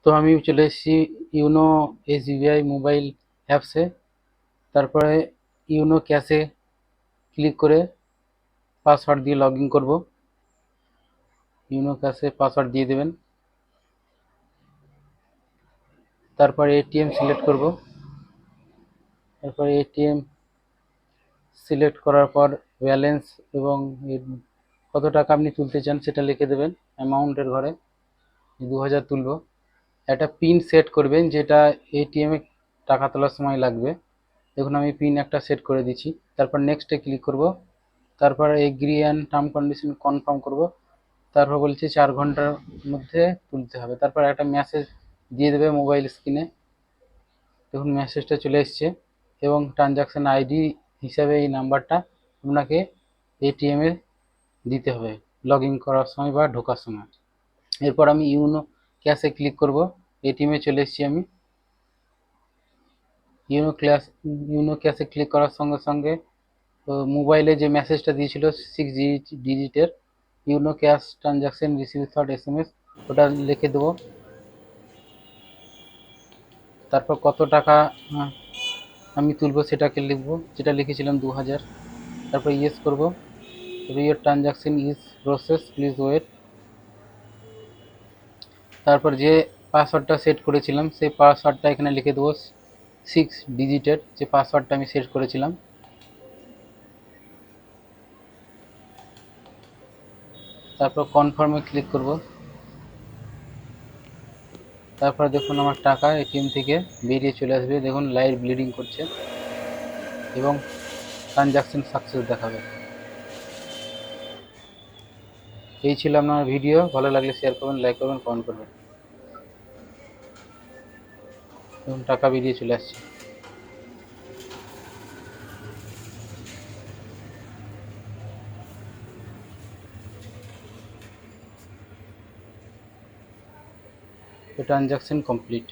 তো আমি চলে এসেছি ইউনো এসবিআই মোবাইল অ্যাপসে। তারপরে ইউনো ক্যাশে ক্লিক করে পাসওয়ার্ড দিয়ে লগ ইন করবো। ইউনো ক্যাশে পাসওয়ার্ড দিয়ে দেবেন। তারপরে এটিএম সিলেক্ট করব। তারপরে এটিএম সিলেক্ট করার পর ব্যালেন্স এবং কত টাকা আপনি তুলতে চান সেটা লিখে দেবেন। অ্যামাউন্টের ঘরে 2000 তুলব। একটা পিন সেট করবেন যেটা এটিএমে টাকা তোলার সময় লাগবে। দেখুন আমি পিন একটা সেট করে দিচ্ছি। তারপর নেক্সটে ক্লিক করব। তারপর agri and term condition confirm করব। তারপর বলছে 4 ঘন্টার মধ্যে তুলতে হবে। তারপর একটা মেসেজ দিয়ে দেবে মোবাইল স্ক্রিনে। দেখুন মেসেজটা চলে এসছে এবং ট্রানজাকশান আইডি হিসাবে এই নাম্বারটা আপনাকে এটিএমে দিতে হবে লগ ইন করার সময় বা ঢোকার সময়। এরপর আমি ইউনো ক্যাশে ক্লিক করব। এটিএমে চলে এসেছি আমি। ইউনো ক্যাশে ক্লিক করার সঙ্গে সঙ্গে মোবাইলে যে মেসেজটা দিয়েছিল 6 ডিজিটের YONO cash transaction receive thought SMS, ওটা লিখে দেবো। তারপর কত টাকা আমি তুলবো সেটাকে লিখবো, যেটা লিখেছিলাম 2000। তারপর ইয়েস করব। Your transaction is process, please wait. তারপর যে পাসওয়ার্ডটা সেট করেছিলাম সেই পাসওয়ার্ডটা এখানে লিখে দেবো, 6 ডিজিটের যে পাসওয়ার্ডটা আমি সেট করেছিলাম। তারপর কনফার্মে ক্লিক করব। তারপর দেখুন আমার টাকা এটিএম থেকে বেরিয়ে চলে আসবে। দেখুন লাইট ব্লিডিং করছে এবং ট্রানজাকশন সাকসেস দেখাবে। এই ছিল আপনার ভিডিও। ভালো লাগলে শেয়ার করবেন, লাইক করবেন, কমেন্ট করবেন। এবং টাকা বেরিয়ে চলে আসছে। Transaction complete.